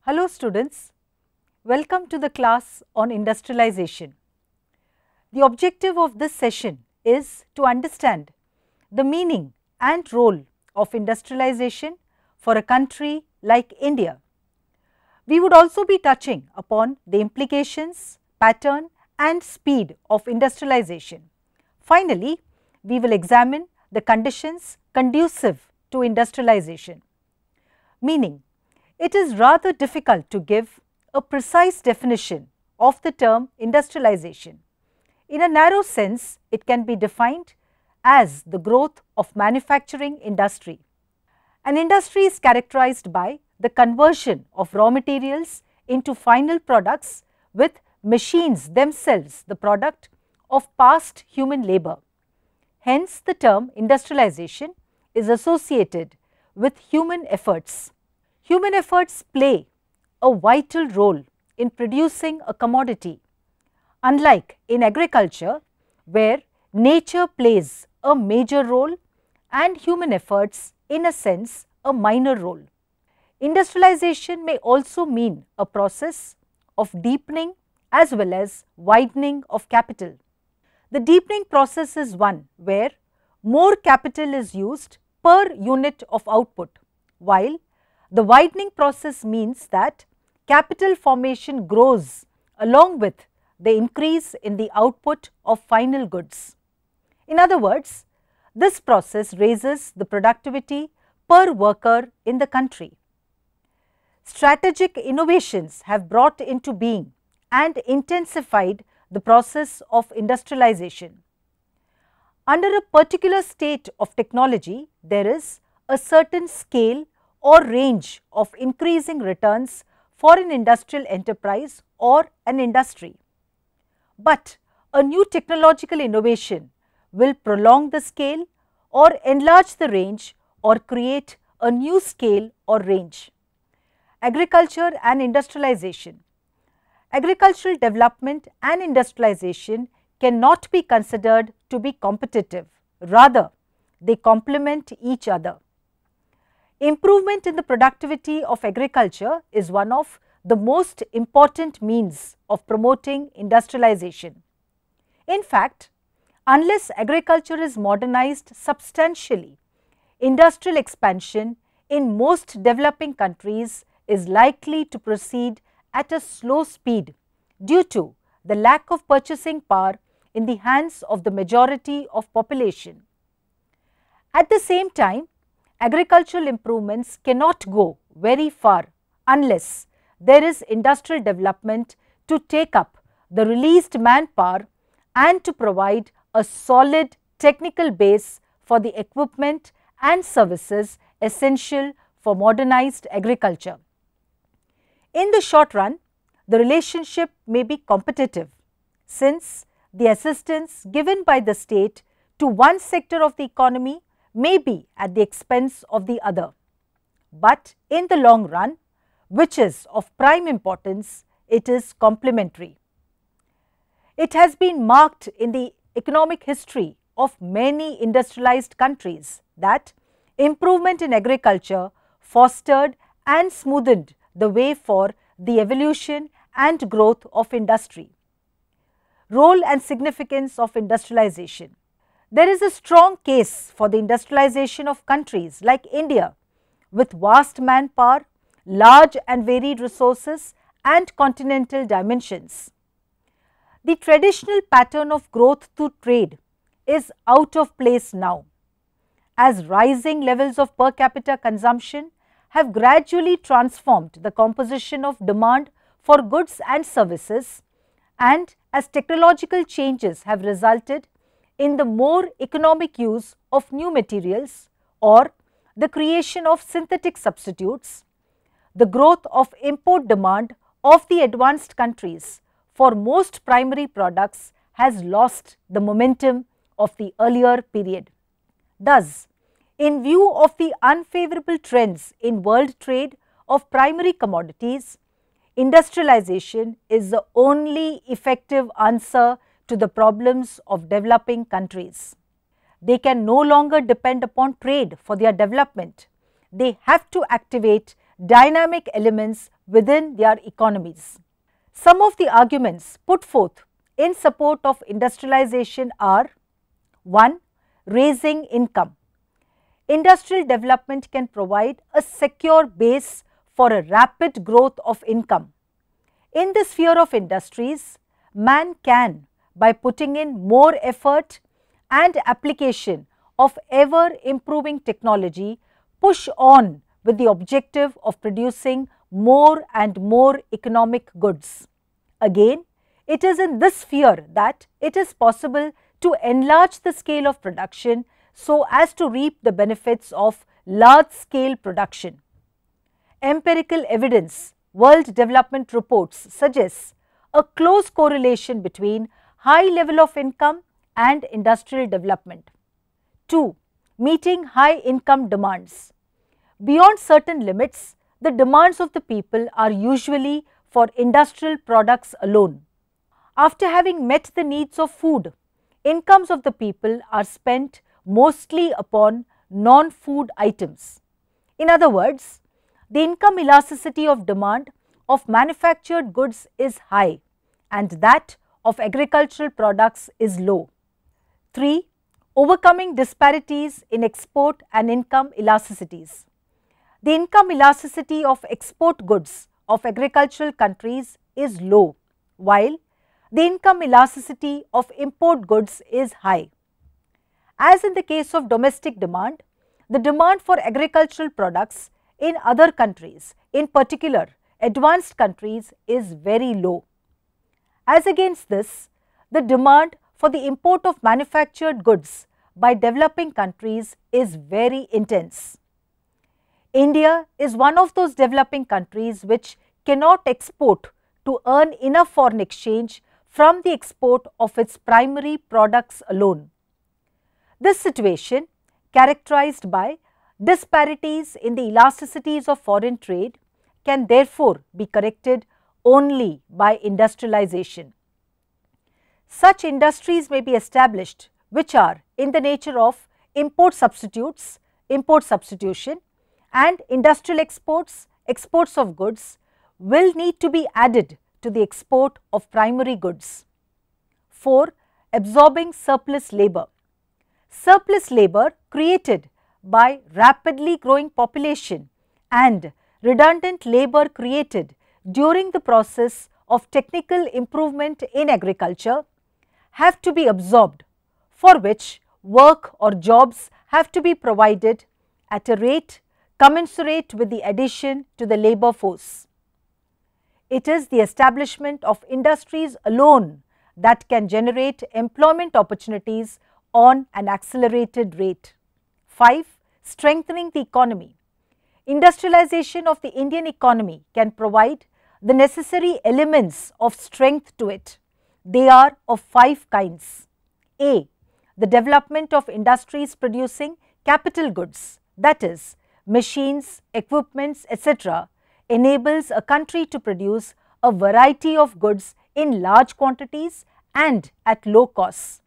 Hello students, welcome to the class on industrialization. The objective of this session is to understand the meaning and role of industrialization for a country like India. We would also be touching upon the implications, pattern and speed of industrialization. Finally, we will examine the conditions conducive to industrialization. Meaning, it is rather difficult to give a precise definition of the term industrialization. In a narrow sense, it can be defined as the growth of manufacturing industry. An industry is characterized by the conversion of raw materials into final products, with machines themselves the product of past human labor. Hence, the term industrialization is associated with human efforts. Human efforts play a vital role in producing a commodity, unlike in agriculture where nature plays a major role and human efforts in a sense a minor role. Industrialization may also mean a process of deepening as well as widening of capital. The deepening process is one where more capital is used per unit of output, while the widening process means that capital formation grows along with the increase in the output of final goods. In other words, this process raises the productivity per worker in the country. Strategic innovations have brought into being and intensified the process of industrialization. Under a particular state of technology, there is a certain scale or range of increasing returns for an industrial enterprise or an industry. But a new technological innovation will prolong the scale or enlarge the range or create a new scale or range. Agriculture and industrialization. Agricultural development and industrialization cannot be considered to be competitive, rather they complement each other. Improvement in the productivity of agriculture is one of the most important means of promoting industrialization. In fact, unless agriculture is modernized substantially, industrial expansion in most developing countries is likely to proceed at a slow speed due to the lack of purchasing power in the hands of the majority of population. At the same time, agricultural improvements cannot go very far unless there is industrial development to take up the released manpower and to provide a solid technical base for the equipment and services essential for modernized agriculture. In the short run, the relationship may be competitive, since the assistance given by the state to one sector of the economy may be at the expense of the other. But in the long run, which is of prime importance, it is complementary. It has been marked in the economic history of many industrialized countries that improvement in agriculture fostered and smoothened the way for the evolution and growth of industry. Role and significance of industrialization. There is a strong case for the industrialization of countries like India with vast manpower, large and varied resources and continental dimensions. The traditional pattern of growth through trade is out of place now, as rising levels of per capita consumption have gradually transformed the composition of demand for goods and services, and as technological changes have resulted in the more economic use of new materials or the creation of synthetic substitutes, the growth of import demand of the advanced countries for most primary products has lost the momentum of the earlier period. Thus, in view of the unfavorable trends in world trade of primary commodities, industrialization is the only effective answer to the problems of developing countries. They can no longer depend upon trade for their development. They have to activate dynamic elements within their economies. Some of the arguments put forth in support of industrialization are: 1. Raising income. Industrial development can provide a secure base for a rapid growth of income. In the sphere of industries, man can, by putting in more effort and application of ever improving technology, push on with the objective of producing more and more economic goods. Again, it is in this sphere that it is possible to enlarge the scale of production so as to reap the benefits of large scale production. Empirical evidence, world development reports suggests a close correlation between high level of income and industrial development. 2. Meeting high income demands. Beyond certain limits, the demands of the people are usually for industrial products alone. After having met the needs of food, incomes of the people are spent mostly upon non-food items. In other words, the income elasticity of demand of manufactured goods is high and that of agricultural products is low. 3. Overcoming disparities in export and income elasticities. The income elasticity of export goods of agricultural countries is low, while the income elasticity of import goods is high. As in the case of domestic demand, the demand for agricultural products in other countries, in particular advanced countries, is very low. As against this, the demand for the import of manufactured goods by developing countries is very intense. India is one of those developing countries which cannot export to earn enough foreign exchange from the export of its primary products alone. This situation, characterized by disparities in the elasticities of foreign trade, can therefore be corrected only by industrialization. Such industries may be established which are in the nature of import substitutes, import substitution, and industrial exports, exports of goods will need to be added to the export of primary goods. 4. Absorbing surplus labor. Surplus labor created by rapidly growing population and redundant labor created during the process of technical improvement in agriculture have to be absorbed, for which work or jobs have to be provided at a rate commensurate with the addition to the labor force. It is the establishment of industries alone that can generate employment opportunities on an accelerated rate. 5. Strengthening the economy. Industrialization of the Indian economy can provide the necessary elements of strength to it. They are of 5 kinds. A. The development of industries producing capital goods, that is, machines, equipments, etc., enables a country to produce a variety of goods in large quantities and at low costs.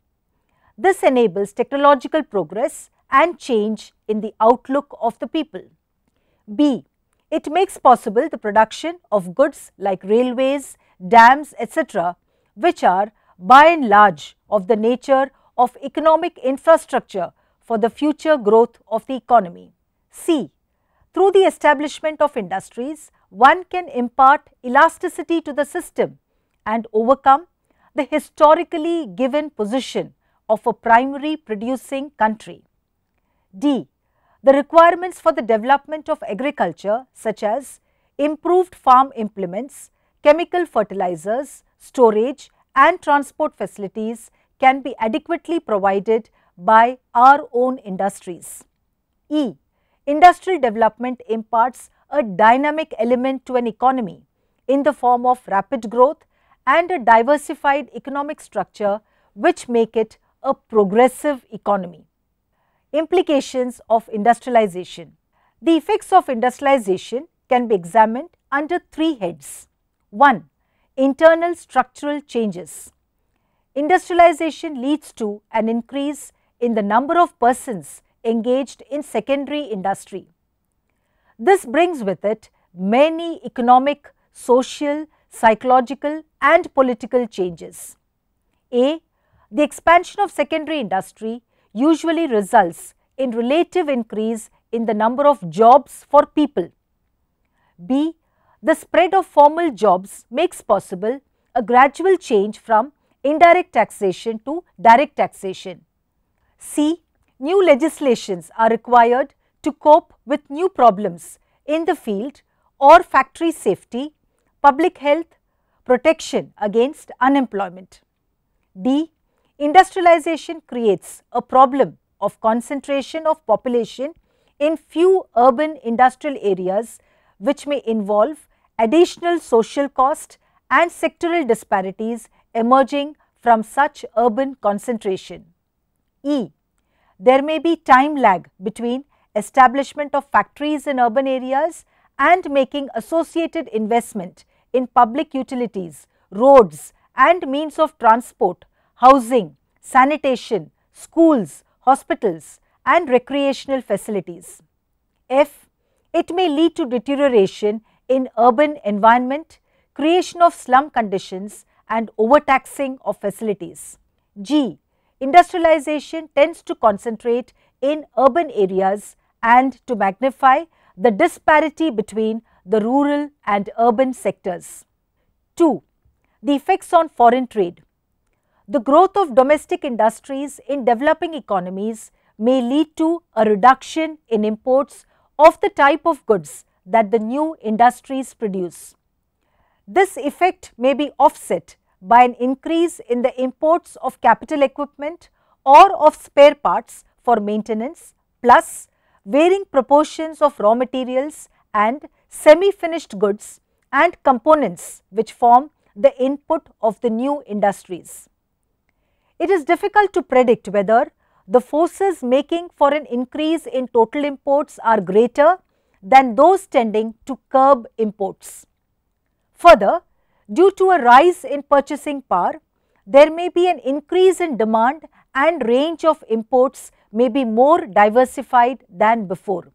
This enables technological progress and change in the outlook of the people. B. It makes possible the production of goods like railways, dams, etc., which are by and large of the nature of economic infrastructure for the future growth of the economy. C. Through the establishment of industries, one can impart elasticity to the system and overcome the historically given position of a primary producing country. D. The requirements for the development of agriculture, such as improved farm implements, chemical fertilizers, storage and transport facilities, can be adequately provided by our own industries. E. Industrial development imparts a dynamic element to an economy in the form of rapid growth and a diversified economic structure which make it a progressive economy. Implications of industrialization. The effects of industrialization can be examined under 3 heads. 1. Internal structural changes. Industrialization leads to an increase in the number of persons engaged in secondary industry. This brings with it many economic, social, psychological and political changes. A. The expansion of secondary industry usually results in relative increase in the number of jobs for people. B. The spread of formal jobs makes possible a gradual change from indirect taxation to direct taxation. C. New legislations are required to cope with new problems in the field or factory safety, public health, protection against unemployment. D. Industrialization creates a problem of concentration of population in few urban industrial areas, which may involve additional social cost and sectoral disparities emerging from such urban concentration. E. There may be time lag between establishment of factories in urban areas and making associated investment in public utilities, roads and means of transport, housing, sanitation, schools, hospitals and recreational facilities. F. It may lead to deterioration in urban environment, creation of slum conditions and overtaxing of facilities. G. Industrialization tends to concentrate in urban areas and to magnify the disparity between the rural and urban sectors. 2. The effects on foreign trade. The growth of domestic industries in developing economies may lead to a reduction in imports of the type of goods that the new industries produce. This effect may be offset by an increase in the imports of capital equipment or of spare parts for maintenance, plus varying proportions of raw materials and semi-finished goods and components which form the input of the new industries. It is difficult to predict whether the forces making for an increase in total imports are greater than those tending to curb imports. Further, due to a rise in purchasing power, there may be an increase in demand and range of imports may be more diversified than before,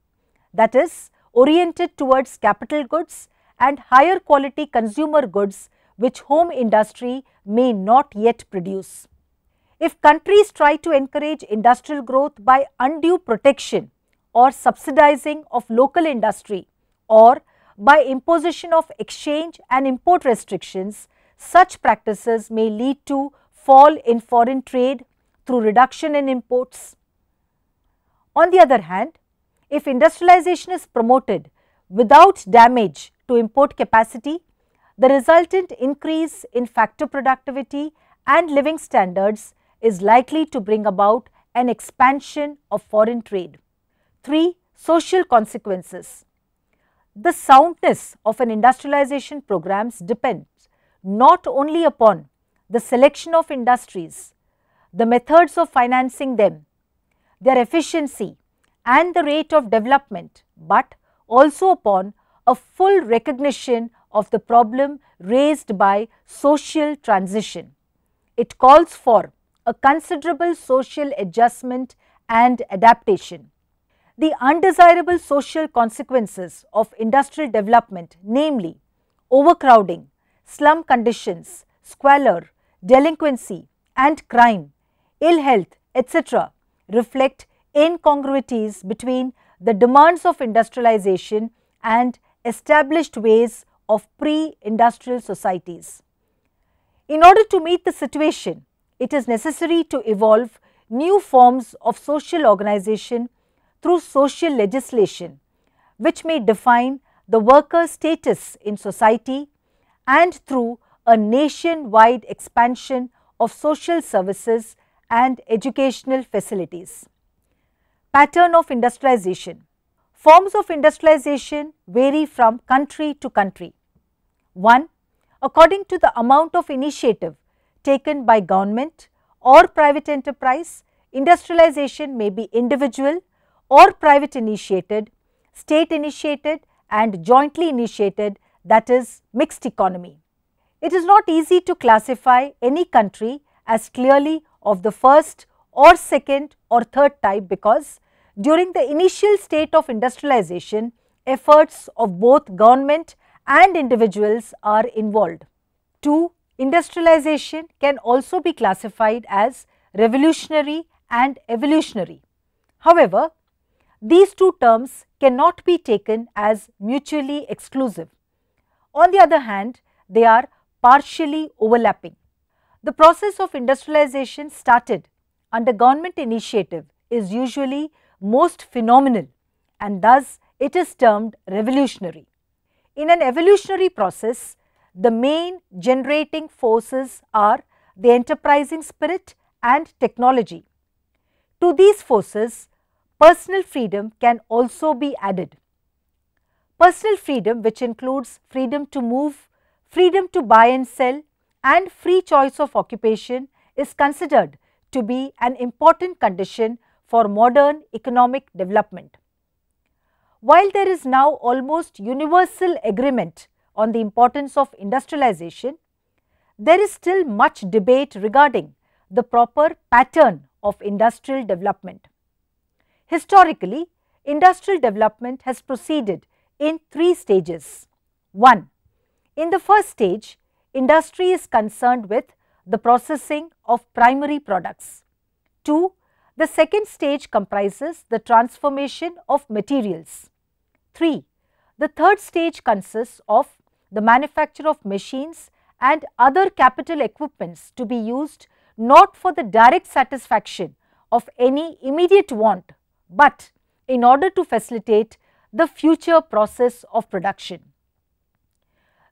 that is, oriented towards capital goods and higher quality consumer goods which home industry may not yet produce. If countries try to encourage industrial growth by undue protection or subsidizing of local industry or by imposition of exchange and import restrictions, such practices may lead to fall in foreign trade through reduction in imports. On the other hand, if industrialization is promoted without damage to import capacity, the resultant increase in factor productivity and living standards is likely to bring about an expansion of foreign trade. 3. Social consequences. The soundness of an industrialization programs depends not only upon the selection of industries, the methods of financing them, their efficiency and the rate of development, but also upon a full recognition of the problem raised by social transition. It calls for a considerable social adjustment and adaptation. The undesirable social consequences of industrial development, namely overcrowding, slum conditions, squalor, delinquency and crime, ill health, etc., reflect incongruities between the demands of industrialization and established ways of pre-industrial societies. In order to meet the situation, it is necessary to evolve new forms of social organization through social legislation, which may define the worker's status in society, and through a nation-wide expansion of social services and educational facilities. Pattern of industrialization. Forms of industrialization vary from country to country. 1. According to the amount of initiative taken by government or private enterprise, industrialization may be individual or private initiated, state initiated and jointly initiated, that is mixed economy. It is not easy to classify any country as clearly of the first or second or third type, because during the initial state of industrialization, efforts of both government and individuals are involved. 2. Industrialization can also be classified as revolutionary and evolutionary. However, these two terms cannot be taken as mutually exclusive. On the other hand, they are partially overlapping. The process of industrialization started under government initiative is usually most phenomenal, and thus it is termed revolutionary. In an evolutionary process, the main generating forces are the enterprising spirit and technology. To these forces, personal freedom can also be added. Personal freedom, which includes freedom to move, freedom to buy and sell, and free choice of occupation, is considered to be an important condition for modern economic development. While there is now almost universal agreement on the importance of industrialization, there is still much debate regarding the proper pattern of industrial development. Historically, industrial development has proceeded in 3 stages. 1. In the first stage, industry is concerned with the processing of primary products. 2. The second stage comprises the transformation of materials. 3. The third stage consists of the manufacture of machines and other capital equipments to be used not for the direct satisfaction of any immediate want, but in order to facilitate the future process of production.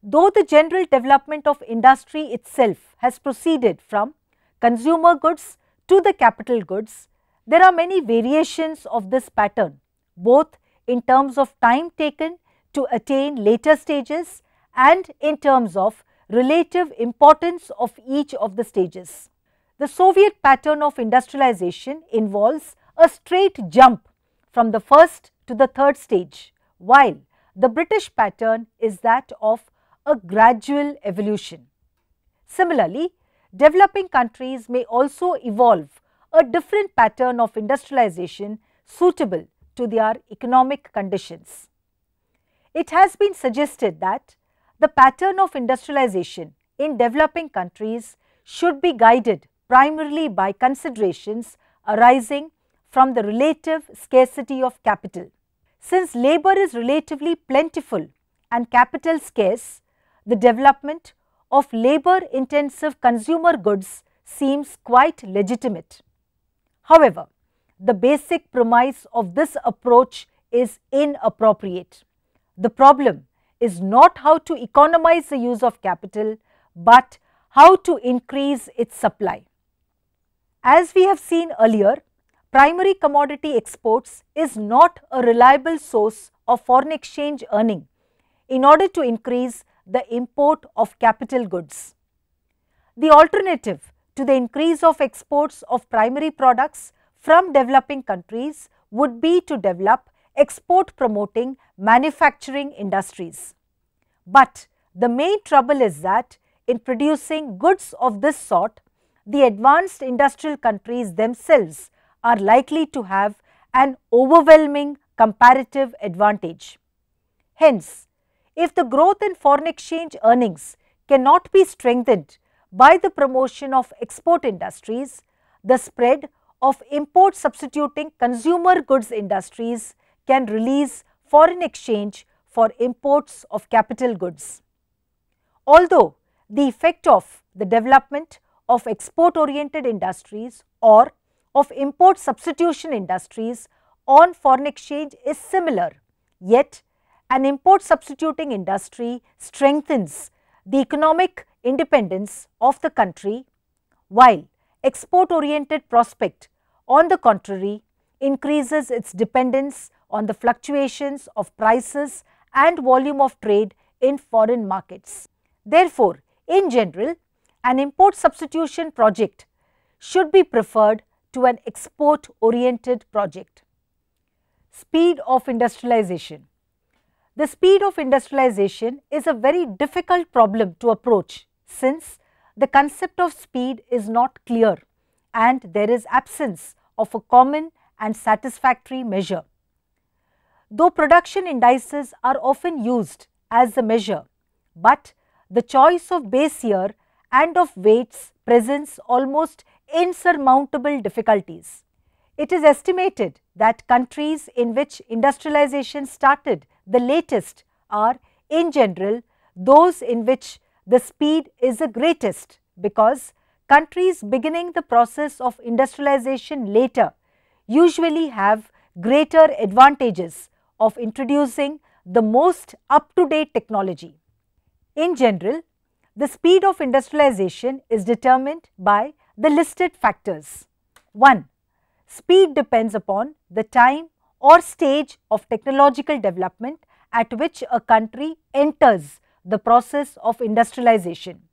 Though the general development of industry itself has proceeded from consumer goods to the capital goods, there are many variations of this pattern, both in terms of time taken to attain later stages and in terms of relative importance of each of the stages. The Soviet pattern of industrialization involves a straight jump from the first to the third stage, while the British pattern is that of a gradual evolution. Similarly, developing countries may also evolve a different pattern of industrialization suitable to their economic conditions. It has been suggested that the pattern of industrialization in developing countries should be guided primarily by considerations arising from the relative scarcity of capital. Since labor is relatively plentiful and capital scarce, the development of labor-intensive consumer goods seems quite legitimate. However, the basic premise of this approach is inappropriate. The problem is not how to economize the use of capital, but how to increase its supply. As we have seen earlier, primary commodity exports is not a reliable source of foreign exchange earning in order to increase the import of capital goods. The alternative to the increase of exports of primary products from developing countries would be to develop export promoting manufacturing industries. But the main trouble is that in producing goods of this sort, the advanced industrial countries themselves are likely to have an overwhelming comparative advantage. Hence, if the growth in foreign exchange earnings cannot be strengthened by the promotion of export industries, the spread of import substituting consumer goods industries can release foreign exchange for imports of capital goods. Although the effect of the development of export-oriented industries or of import substitution industries on foreign exchange is similar, yet an import substituting industry strengthens the economic independence of the country, while export-oriented prospect, on the contrary, increases its dependence on the fluctuations of prices and volume of trade in foreign markets. Therefore, in general, an import substitution project should be preferred to an export-oriented project. Speed of industrialization. The speed of industrialization is a very difficult problem to approach, since the concept of speed is not clear and there is absence of a common and satisfactory measure. Though production indices are often used as the measure, but the choice of base year and of weights presents almost insurmountable difficulties. It is estimated that countries in which industrialization started the latest are, in general, those in which the speed is the greatest, because countries beginning the process of industrialization later usually have greater advantages of introducing the most up-to-date technology. In general, the speed of industrialization is determined by the listed factors. 1. Speed depends upon the time or stage of technological development at which a country enters the process of industrialization.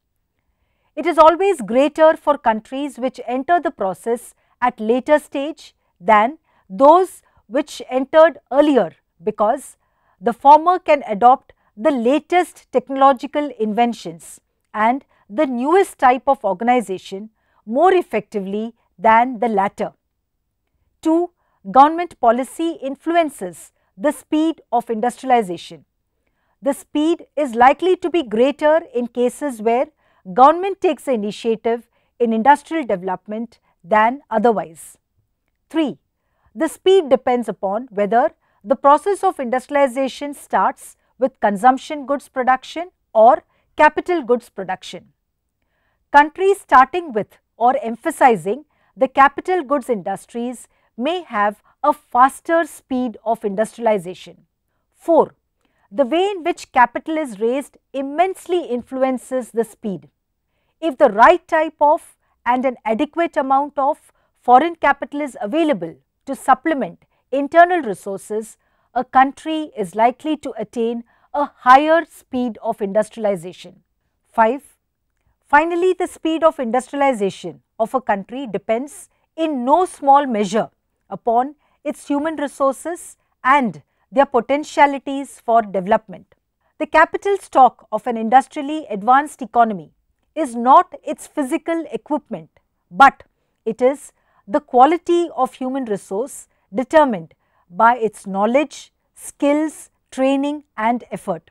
It is always greater for countries which enter the process at later stage than those which entered earlier, because the former can adopt the latest technological inventions and the newest type of organization more effectively than the latter. 2. Government policy influences the speed of industrialization. The speed is likely to be greater in cases where government takes the initiative in industrial development than otherwise. 3. The speed depends upon whether the process of industrialization starts with consumption goods production or capital goods production. Countries starting with or emphasizing the capital goods industries may have a faster speed of industrialization. 4. The way in which capital is raised immensely influences the speed. If the right type of and an adequate amount of foreign capital is available to supplement internal resources, a country is likely to attain a higher speed of industrialization. 5. Finally, the speed of industrialization of a country depends in no small measure upon its human resources and their potentialities for development. The capital stock of an industrially advanced economy is not its physical equipment, but it is the quality of human resource determined by its knowledge, skills, training and effort.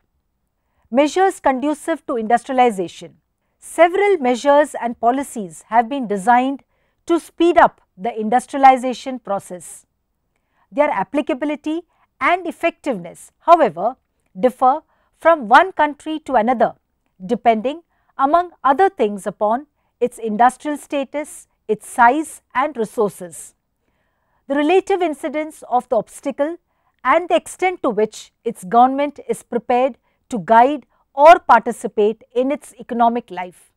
Measures conducive to industrialization. Several measures and policies have been designed to speed up the industrialization process. Their applicability and effectiveness, however, differ from one country to another, depending among other things upon its industrial status, its size and resources, the relative incidence of the obstacle and the extent to which its government is prepared to guide or participate in its economic life.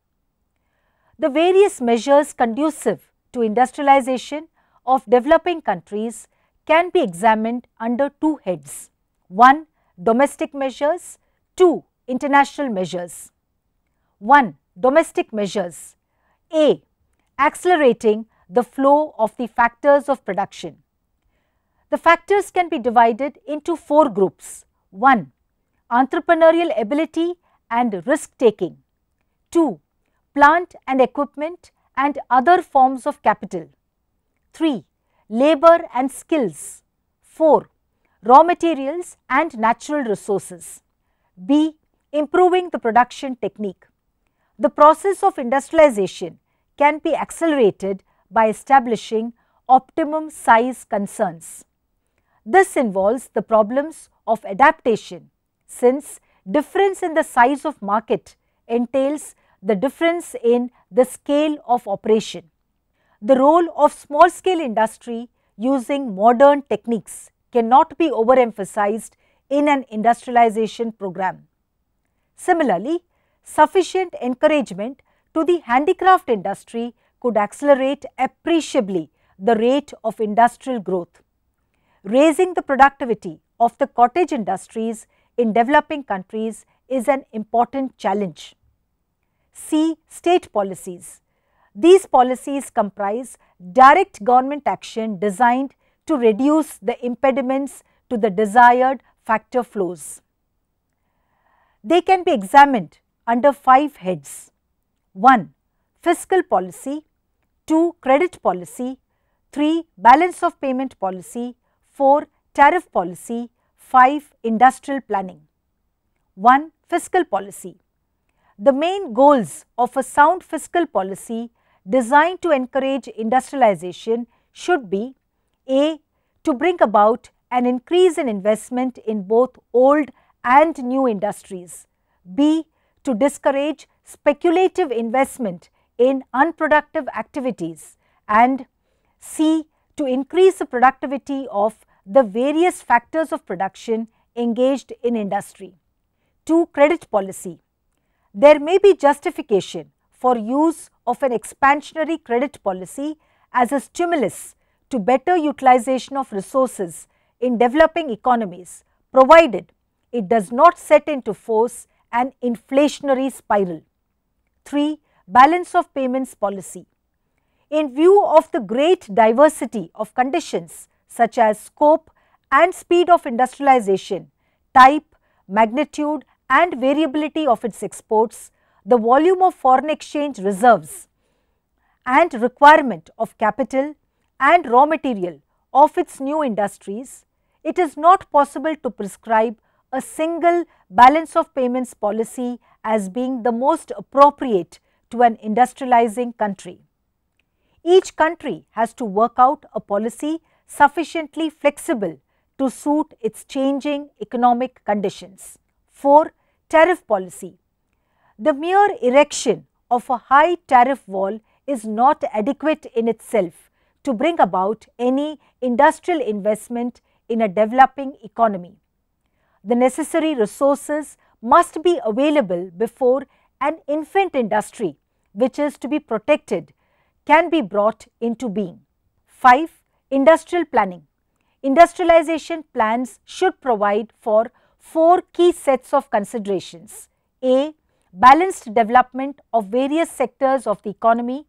The various measures conducive to industrialization of developing countries can be examined under two heads: 1. Domestic measures, 2. International measures. 1. Domestic measures. A. Accelerating the flow of the factors of production. The factors can be divided into 4 groups. 1. Entrepreneurial ability and risk taking. 2. Plant and equipment and other forms of capital. 3. Labor and skills. 4. Raw materials and natural resources. B. Improving the production technique. The process of industrialization can be accelerated by establishing optimum size concerns. This involves the problems of adaptation, since difference in the size of market entails the difference in the scale of operation. The role of small scale industry using modern techniques cannot be overemphasized in an industrialization program. Similarly, sufficient encouragement to the handicraft industry could accelerate appreciably the rate of industrial growth. Raising the productivity of the cottage industries in developing countries is an important challenge. C. State policies. These policies comprise direct government action designed to reduce the impediments to the desired factor flows. They can be examined under 5 heads: 1. Fiscal policy, 2. Credit policy, 3. Balance of payment policy, 4. Tariff policy, 5. Industrial planning. 1. Fiscal policy. The main goals of a sound fiscal policy designed to encourage industrialization should be A. To bring about an increase in investment in both old and new industries. B. To discourage speculative investment in unproductive activities. And C. To increase the productivity of the various factors of production engaged in industry. 2. Credit policy. There may be justification for use of an expansionary credit policy as a stimulus to better utilization of resources in developing economies, provided it does not set into force an inflationary spiral. 3. Balance of payments policy. In view of the great diversity of conditions such as scope and speed of industrialization, type, magnitude and variability of its exports, the volume of foreign exchange reserves and requirement of capital and raw material of its new industries, it is not possible to prescribe a single balance of payments policy as being the most appropriate to an industrializing country. Each country has to work out a policy sufficiently flexible to suit its changing economic conditions. 4. Tariff policy. The mere erection of a high tariff wall is not adequate in itself to bring about any industrial investment in a developing economy. The necessary resources must be available before an infant industry, which is to be protected, can be brought into being. 5. Industrial planning. Industrialization plans should provide for 4 key sets of considerations. A. Balanced development of various sectors of the economy.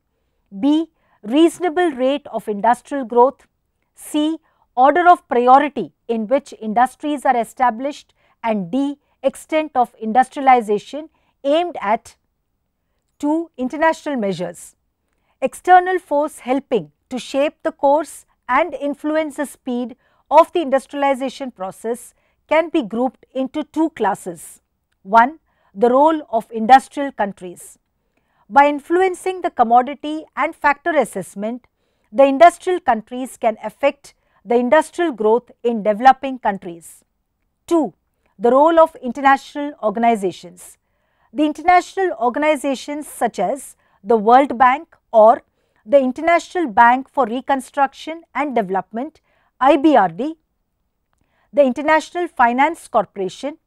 B. Reasonable rate of industrial growth. C. Order of priority in which industries are established, and D. Extent of industrialization aimed at. 2. International measures. External force helping to shape the course and influence the speed of the industrialization process can be grouped into 2 classes. 1. The role of industrial countries. By influencing the commodity and factor assessment, the industrial countries can affect the industrial growth in developing countries. 2. The role of international organizations. The international organizations such as the World Bank or the International Bank for Reconstruction and Development (IBRD), the International Finance Corporation,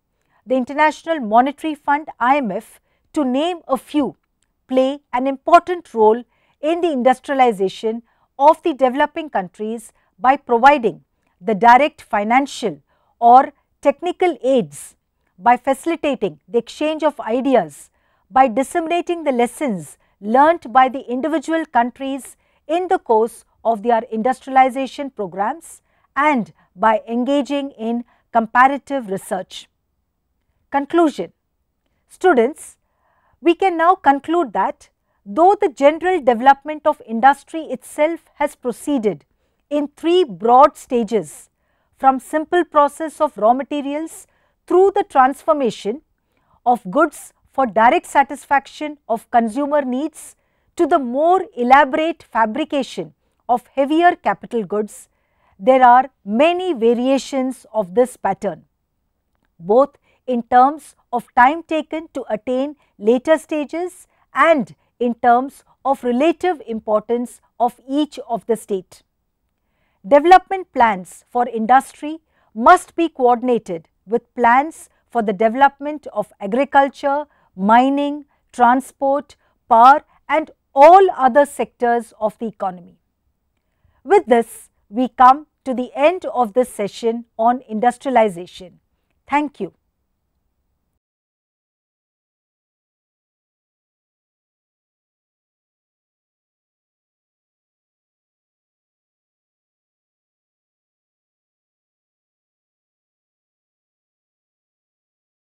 the International Monetary Fund (IMF), to name a few, play an important role in the industrialization of the developing countries by providing the direct financial or technical aids, by facilitating the exchange of ideas, by disseminating the lessons learnt by the individual countries in the course of their industrialization programs, and by engaging in comparative research. Conclusion. Students, we can now conclude that though the general development of industry itself has proceeded in 3 broad stages, from simple process of raw materials through the transformation of goods for direct satisfaction of consumer needs to the more elaborate fabrication of heavier capital goods, there are many variations of this pattern, both in terms of time taken to attain later stages and in terms of relative importance of each of the state. Development plans for industry must be coordinated with plans for the development of agriculture, mining, transport, power and all other sectors of the economy. With this, we come to the end of this session on industrialization. Thank you.